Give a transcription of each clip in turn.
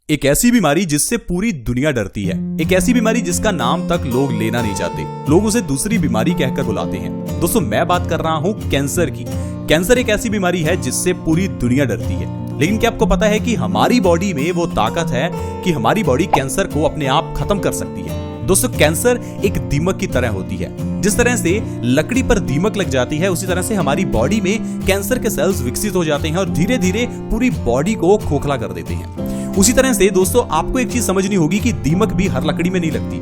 एक ऐसी बीमारी जिससे पूरी दुनिया डरती है, एक ऐसी बीमारी जिसका नाम तक लोग लेना नहीं चाहते, लोग उसे दूसरी बीमारी कहकर बुलाते हैं। दोस्तों मैं बात कर रहा हूं कैंसर की। कैंसर एक ऐसी बीमारी है जिससे पूरी दुनिया डरती है, लेकिन क्या आपको पता है कि हमारी बॉडी में वो ताकत है कि हमारी बॉडी कैंसर को अपने आप खत्म कर सकती है। दोस्तों कैंसर एक दीमक की तरह होती है। जिस तरह से लकड़ी पर दीमक लग जाती है, उसी तरह से हमारी बॉडी में कैंसर के सेल्स विकसित हो जाते हैं और धीरे धीरे पूरी बॉडी को खोखला कर देते हैं। उसी तरह से दोस्तों आपको एक चीज समझनी होगी कि दीमक भी हर लकड़ी में नहीं लगती।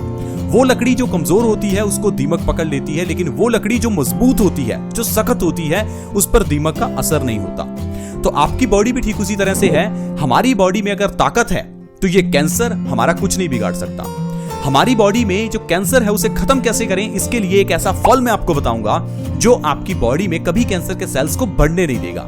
वो लकड़ी जो कमजोर होती है उसको दीमक पकड़ लेती है, लेकिन वो लकड़ी जो मजबूत होती है, जो सख्त होती है, उस पर दीमक का असर नहीं होता। तो आपकी बॉडी भी ठीक उसी तरह से है। हमारी बॉडी में अगर ताकत है तो ये कैंसर हमारा कुछ नहीं बिगाड़ सकता। हमारी बॉडी में जो कैंसर है उसे खत्म कैसे करें, इसके लिए एक ऐसा फल मैं आपको बताऊंगा जो आपकी बॉडी में कभी कैंसर के सेल्स को बढ़ने नहीं देगा।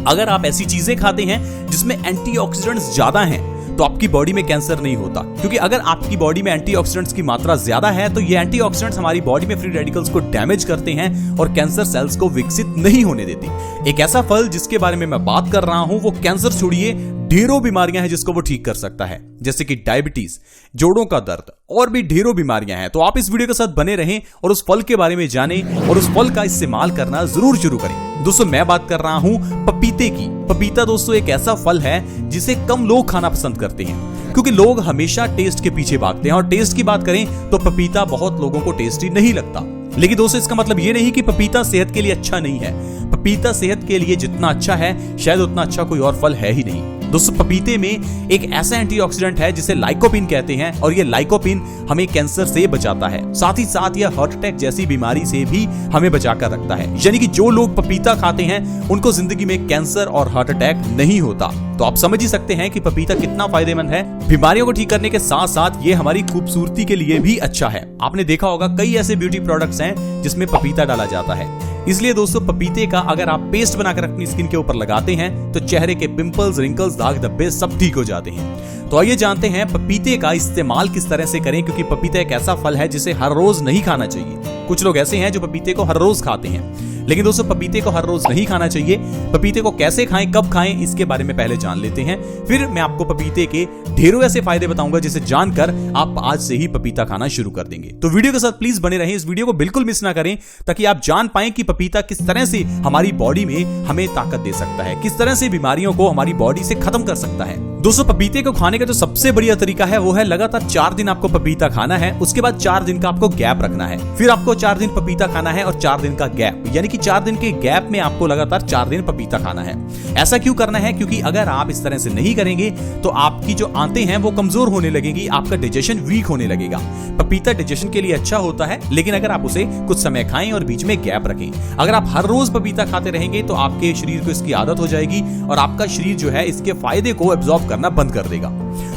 अगर आप ऐसी चीजें खाते हैं जिसमें एंटीऑक्सीडेंट्स ज्यादा हैं तो आपकी बॉडी में कैंसर नहीं होता, क्योंकि अगर आपकी बॉडी में एंटीऑक्सीडेंट्स की मात्रा ज्यादा है तो ये एंटीऑक्सीडेंट्स हमारी बॉडी में फ्री रेडिकल्स को डैमेज करते हैं और कैंसर सेल्स को विकसित नहीं होने देते। एक ऐसा फल जिसके बारे में मैं बात कर रहा हूं वो कैंसर छोड़िए ढेरों बीमारियां हैं जिसको वो ठीक कर सकता है, जैसे कि डायबिटीज, जोड़ों का दर्द और भी ढेरों बीमारियां हैं। तो आप इस वीडियो के साथ बने रहें और उस फल के बारे में जानें और उस फल का इस्तेमाल करना जरूर शुरू करें। दोस्तों मैं बात कर रहा हूं पपीते की। पपीता दोस्तों एक ऐसा फल है जिसे कम लोग खाना पसंद करते हैं, क्योंकि लोग हमेशा टेस्ट के पीछे भागते हैं और टेस्ट की बात करें तो पपीता बहुत लोगों को टेस्टी नहीं लगता। लेकिन दोस्तों इसका मतलब ये नहीं कि पपीता सेहत के लिए अच्छा नहीं है। पपीता सेहत के लिए जितना अच्छा है शायद उतना अच्छा कोई और फल है ही नहीं। दोस्तों पपीते में एक ऐसा एंटीऑक्सीडेंट है जिसे लाइकोपिन कहते हैं और ये लाइकोपिन हमें कैंसर से बचाता है, साथ ही साथ यह हार्ट अटैक जैसी बीमारी से भी हमें बचाकर रखता है। यानी कि जो लोग पपीता खाते हैं उनको जिंदगी में कैंसर और हार्ट अटैक नहीं होता। तो आप समझ ही सकते हैं कि पपीता कितना फायदेमंद है। बीमारियों को ठीक करने के साथ साथ ये हमारी खूबसूरती के लिए भी अच्छा है। आपने देखा होगा कई ऐसे ब्यूटी प्रोडक्ट्स हैं जिसमें पपीता डाला जाता है। इसलिए दोस्तों पपीते का अगर आप पेस्ट बनाकर अपनी स्किन के ऊपर लगाते हैं तो चेहरे के पिंपल्स, रिंकल्स, दाग धब्बे सब ठीक हो जाते हैं। तो आइए जानते हैं पपीते का इस्तेमाल किस तरह से करें, क्योंकि पपीता एक ऐसा फल है जिसे हर रोज नहीं खाना चाहिए। कुछ लोग ऐसे हैं जो पपीते को हर रोज खाते हैं, लेकिन दोस्तों पपीते को हर रोज नहीं खाना चाहिए। पपीते को कैसे खाएं, कब खाएं, इसके बारे में पहले जान लेते हैं, फिर मैं आपको पपीते के ढेरों ऐसे फायदे बताऊंगा जिसे जानकर आप आज से ही पपीता खाना शुरू कर देंगे। तो वीडियो के साथ प्लीज बने रहें, इस वीडियो को बिल्कुल मिस ना करें, ताकि आप जान पाएं कि पपीता किस तरह से हमारी बॉडी में हमें ताकत दे सकता है, किस तरह से बीमारियों को हमारी बॉडी से खत्म कर सकता है। दोस्तों पपीते को खाने का जो सबसे बढ़िया तरीका है वो है लगातार 4 दिन आपको पपीता खाना है, उसके बाद 4 दिन का आपको गैप रखना है, फिर आपको 4 दिन पपीता खाना है और 4 दिन का गैप, यानी कि 4 दिन के गैप में आपको लगातार 4 दिन पपीता खाना है। ऐसा क्यों करना है? क्योंकि अगर आप इस तरह से नहीं करेंगे तो आपकी जो आंतें हैं वो कमजोर होने लगेगी, आपका डाइजेशन वीक होने लगेगा। पपीता डाइजेशन के लिए अच्छा होता है, लेकिन अगर आप उसे कुछ समय खाएं और बीच में गैप रखें। अगर आप हर रोज पपीता खाते रहेंगे तो आपके शरीर को इसकी आदत हो जाएगी और आपका शरीर जो है इसके फायदे को एब्जॉर्ब करना बंद कर देगा।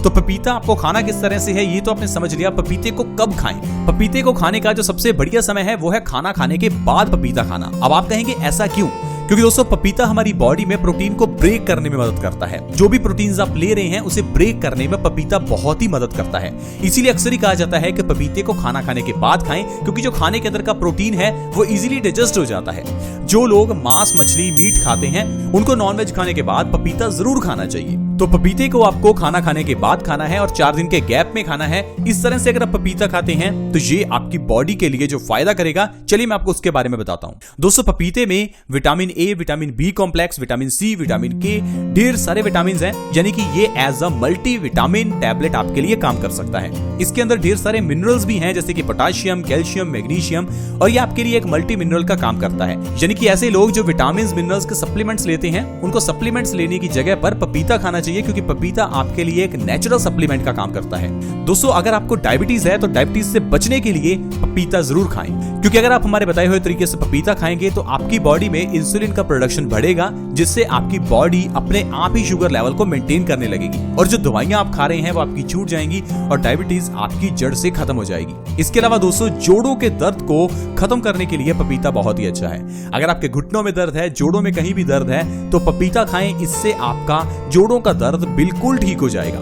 तो पपीता आपको खाना किस तरह से है ये तो आपने समझ लिया। पपीते को कब खाएं? पपीते को खाने का जो सबसे बढ़िया समय है वो है खाना खाने के बाद पपीता खाना। अब आप कहेंगे ऐसा क्यों? क्योंकि दोस्तों पपीता हमारी बॉडी में प्रोटीन को ब्रेक करने में मदद करता है। जो भी प्रोटीन्स आप ले रहे हैं उसे ब्रेक करने में पपीता बहुत ही मदद करता है। इसीलिए अक्सर ही कहा जाता है कि पपीते को खाना खाने के बाद खाएं, क्योंकि जो खाने के अंदर का प्रोटीन है वो इजीली डाइजेस्ट हो जाता है। जो लोग मांस, मछली, मीट खाते हैं उनको नॉनवेज खाने के बाद पपीता जरूर खाना चाहिए। तो पपीते को आपको खाना खाने के बाद खाना है और 4 दिन के गैप में खाना है। इस तरह से अगर आप पपीता खाते हैं तो ये आपकी बॉडी के लिए जो फायदा करेगा, चलिए मैं आपको उसके बारे में बताता हूं। दोस्तों पपीते में vitamin A, vitamin B complex, vitamin C, vitamin K, ढेर सारे विटामिन हैं, यानी कि ये as a multi vitamin tablet आपके लिए काम कर सकता है। इसके अंदर ढेर सारे मिनरल्स भी हैं, जैसे कि पोटाशियम, कैल्शियम, मैग्नीशियम, और ये आपके लिए एक मल्टी मिनरल का काम करता है। यानी कि ऐसे लोग जो विटामिन, मिनरल्स के सप्लीमेंट्स लेते हैं उनको सप्लीमेंट्स लेने की जगह पर पपीता खाना चाहिए, क्योंकि पपीता आपके लिए एक नेचुरल सप्लीमेंट का काम करता है। दोस्तों अगर आपको डायबिटीज है तो डायबिटीज से बचने के लिए पपीता जरूर खाएं, क्योंकि अगर आप हमारे बताए हुए तरीके से पपीता खाएंगे तो आपकी बॉडी में इंसुलिन का प्रोडक्शन बढ़ेगा, जिससे आपकी बॉडी अपने आप ही शुगर लेवल को मेंटेन करने लगेगी और जो दवाइयां आप खा रहे हैं वो आपकी छूट जाएंगी और डायबिटीज आपकी जड़ से खत्म हो जाएगी। इसके अलावा दोस्तों जोड़ों के दर्द को खत्म करने के लिए पपीता बहुत ही अच्छा है। अगर आपके घुटनों में दर्द है, जोड़ों में कहीं भी दर्द है तो पपीता खाएं, इससे आपका जोड़ों का दर्द बिल्कुल ठीक हो जाएगा।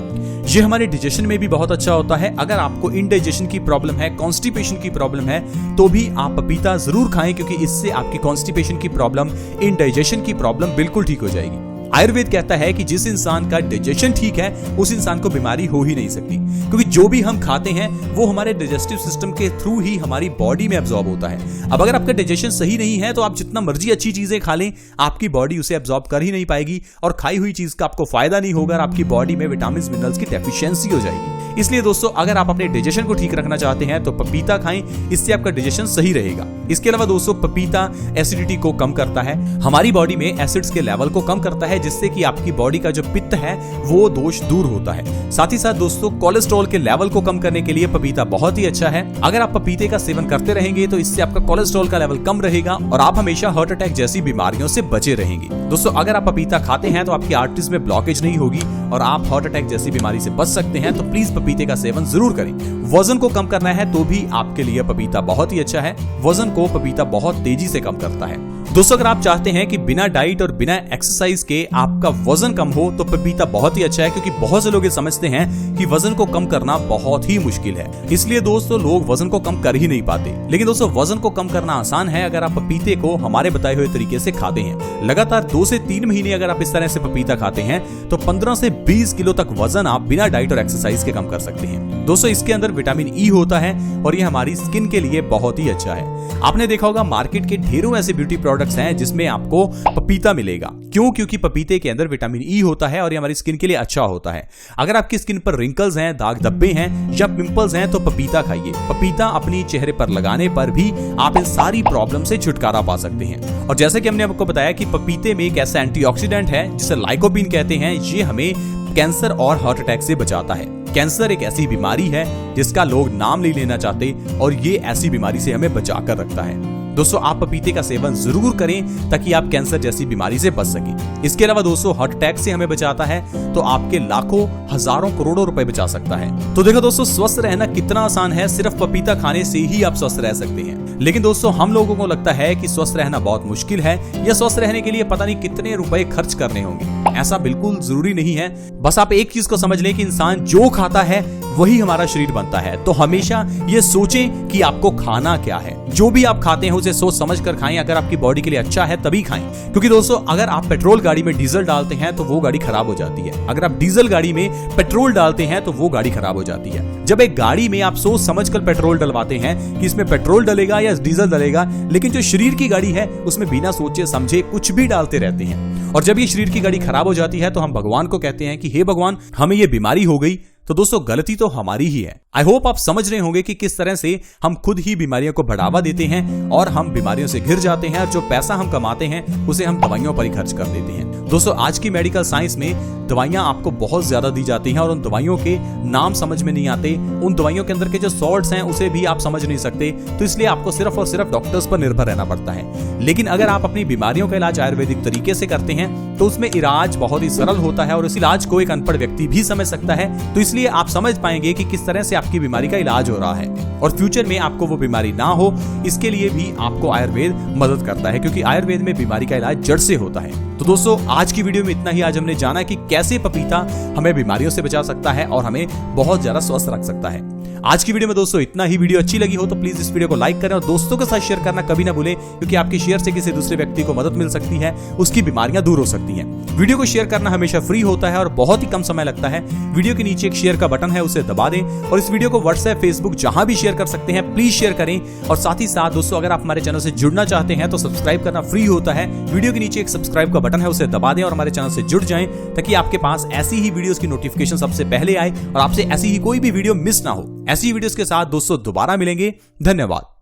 ये हमारे डाइजेशन में भी बहुत अच्छा होता है। अगर आपको इंडाइजेशन की प्रॉब्लम है, कॉन्स्टिपेशन की प्रॉब्लम है, तो भी आप पपीता जरूर खाएं, क्योंकि इससे आपकी कॉन्स्टिपेशन की प्रॉब्लम, इंडाइजेशन की प्रॉब्लम बिल्कुल ठीक हो जाएगी। आयुर्वेद कहता है कि जिस इंसान का डाइजेशन ठीक है उस इंसान को बीमारी हो ही नहीं सकती, क्योंकि जो भी हम खाते हैं वो हमारे डाइजेस्टिव सिस्टम के थ्रू ही हमारी बॉडी में एब्जॉर्ब होता है। अब अगर आपका डाइजेशन सही नहीं है तो आप जितना मर्जी अच्छी चीजें खा लें, आपकी बॉडी उसे एब्जॉर्ब कर ही नहीं पाएगी और खाई हुई चीज का आपको फायदा नहीं होगा और आपकी बॉडी में विटामिन मिनरल्स की डेफिशिएंसी हो जाएगी। इसलिए दोस्तों अगर आप अपने डाइजेशन को ठीक रखना चाहते हैं तो पपीता खाएं, इससे आपका डाइजेशन सही रहेगा। इसके अलावा दोस्तों पपीता एसिडिटी को कम करता है, हमारी बॉडी में एसिड्स के लेवल को कम करता है, जिससे कि आपकी बॉडी का जो पित्त है वो दोष दूर होता है। साथ ही साथ दोस्तों कोलेस्ट्रॉल के लेवल को कम करने के लिए पपीता बहुत ही अच्छा है। अगर आप पपीते का सेवन करते रहेंगे तो इससे आपका कोलेस्ट्रॉल का लेवल कम रहेगा और आप हमेशा हार्ट अटैक जैसी बीमारियों से बचे रहेंगे। दोस्तों अगर आप पपीता खाते हैं तो आपकी आर्टरीज में ब्लॉकेज नहीं होगी और आप हार्ट अटैक जैसी बीमारी से बच सकते हैं। तो प्लीज पपीते का सेवन जरूर करें। वजन को कम करना है तो भी आपके लिए पपीता बहुत ही अच्छा है। वजन को पपीता बहुत तेजी से कम करता है। दोस्तों अगर आप चाहते हैं कि बिना डाइट और बिना एक्सरसाइज के आपका वजन कम हो तो पपीता बहुत ही अच्छा है, क्योंकि बहुत से लोग ये समझते हैं कि वजन को कम करना बहुत ही मुश्किल है, इसलिए दोस्तों लोग वजन को कम कर ही नहीं पाते। लेकिन दोस्तों वजन को कम करना आसान है अगर आप पपीते को हमारे बताए हुए तरीके से खाते हैं। लगातार 2 से 3 महीने अगर आप इस तरह से पपीता खाते हैं तो 15 से 20 किलो तक वजन आप बिना डाइट और एक्सरसाइज के कम कर सकते हैं। दोस्तों इसके अंदर विटामिन ई होता है और ये हमारी स्किन के लिए बहुत ही अच्छा है। आपने देखा होगा मार्केट के ढेरों ऐसे ब्यूटी प्रोडक्ट्स हैं जिसमें आपको पपीता मिलेगा। क्यों? क्योंकि पपीते के अंदर विटामिन ई होता है और ये हमारी स्किन के लिए अच्छा होता है। अगर आपकी स्किन पर रिंकल्स हैं, दाग धब्बे हैं या पिंपल्स हैं तो पपीता खाइए। पपीता अपनी चेहरे पर लगाने पर भी आप इन सारी प्रॉब्लम से छुटकारा पा सकते हैं। और जैसे कि हमने आपको बताया कि पपीते में एक ऐसा एंटीऑक्सीडेंट है जिसे लाइकोपीन कहते हैं, ये हमें कैंसर और हार्ट अटैक से बचाता है। कैंसर एक ऐसी बीमारी है जिसका लोग नाम नहीं लेना चाहते और ये ऐसी बीमारी से हमें बचा कर रखता है। दोस्तों आप पपीते का सेवन जरूर करें ताकि आप कैंसर जैसी बीमारी से बच सकें। इसके अलावा दोस्तों हार्ट अटैक से हमें बचाता है तो आपके लाखों हजारों करोड़ों रुपए बचा सकता है। तो देखो दोस्तों स्वस्थ रहना कितना आसान है, सिर्फ पपीता खाने से ही आप स्वस्थ रह सकते हैं। लेकिन दोस्तों हम लोगों को लगता है कि स्वस्थ रहना बहुत मुश्किल है या स्वस्थ रहने के लिए पता नहीं कितने रुपए खर्च करने होंगे। ऐसा बिल्कुल जरूरी नहीं है। बस आप एक चीज को समझ लें कि इंसान जो खाता है वही हमारा शरीर बनता है। तो हमेशा ये सोचें कि आपको खाना क्या है। जो भी आप खाते हैं उसे सोच समझ कर खाएं। अगर आपकी बॉडी के लिए अच्छा है तभी खाएं, क्योंकि दोस्तों अगर आप पेट्रोल गाड़ी में डीजल डालते हैं तो वो गाड़ी खराब हो जाती है। अगर आप डीजल गाड़ी में पेट्रोल डालते हैं तो वो गाड़ी खराब हो जाती है। जब एक गाड़ी में आप सोच समझकर पेट्रोल डलवाते हैं कि इसमें पेट्रोल डलेगा या डीजल डलेगा, लेकिन जो शरीर की गाड़ी है उसमें बिना सोचे समझे कुछ भी डालते रहते हैं और जब ये शरीर की गाड़ी खराब हो जाती है तो हम भगवान को कहते हैं कि हे भगवान हमें ये बीमारी हो गई। तो दोस्तों गलती तो हमारी ही है। आई होप आप समझ रहे होंगे कि किस तरह से हम खुद ही बीमारियों को बढ़ावा देते हैं और हम बीमारियों से घिर जाते हैं और जो पैसा हम कमाते हैं उसे हम दवाइयों पर ही खर्च कर देते हैं। दोस्तों आज की मेडिकल साइंस में दवाइयां आपको बहुत ज्यादा दी जाती हैं और उन दवाइयों के नाम समझ में नहीं आते। उन दवाइयों के अंदर के जो सॉल्ट्स हैं उसे भी आप समझ नहीं सकते, तो इसलिए आपको सिर्फ और सिर्फ डॉक्टर्स पर निर्भर रहना पड़ता है। लेकिन अगर आप अपनी बीमारियों का इलाज आयुर्वेदिक तरीके से करते हैं तो उसमें इलाज बहुत ही सरल होता है और उस इलाज को एक अनपढ़ व्यक्ति भी समझ सकता है। तो इसलिए आप समझ पाएंगे कि किस तरह से आपकी बीमारी का इलाज हो रहा है और फ्यूचर में आपको वो बीमारी ना हो, इसके लिए भी आपको आयुर्वेद मदद करता है, क्योंकि आयुर्वेद में बीमारी का इलाज जड़ से होता है। तो दोस्तों आज की वीडियो में इतना ही। आज हमने जाना कि कैसे पपीता हमें बीमारियों से बचा सकता है और हमें बहुत ज्यादा स्वस्थ रख सकता है। आज की वीडियो में दोस्तों इतना ही। वीडियो अच्छी लगी हो तो प्लीज इस वीडियो को लाइक करें और दोस्तों के साथ शेयर करना कभी ना भूलें, क्योंकि आपके शेयर से किसी दूसरे व्यक्ति को मदद मिल सकती है, उसकी बीमारियां दूर हो सकती हैं। वीडियो को शेयर करना हमेशा फ्री होता है और बहुत ही कम समय लगता है। वीडियो के नीचे एक शेयर का बटन है, उसे दबा दें और इस वीडियो को व्हाट्सएप, फेसबुक जहां भी शेयर कर सकते हैं प्लीज शेयर करें। और साथ ही साथ दोस्तों अगर आप हमारे चैनल से जुड़ना चाहते हैं तो सब्सक्राइब करना फ्री होता है। वीडियो के नीचे एक सब्सक्राइब का बटन है, उसे दबा दें और हमारे चैनल से जुड़ जाएं ताकि आपके पास ऐसी ही वीडियोस की नोटिफिकेशन सबसे पहले आए और आपसे ऐसी ही कोई भी वीडियो मिस ना हो। ऐसी वीडियोस के साथ दोस्तों दोबारा मिलेंगे। धन्यवाद।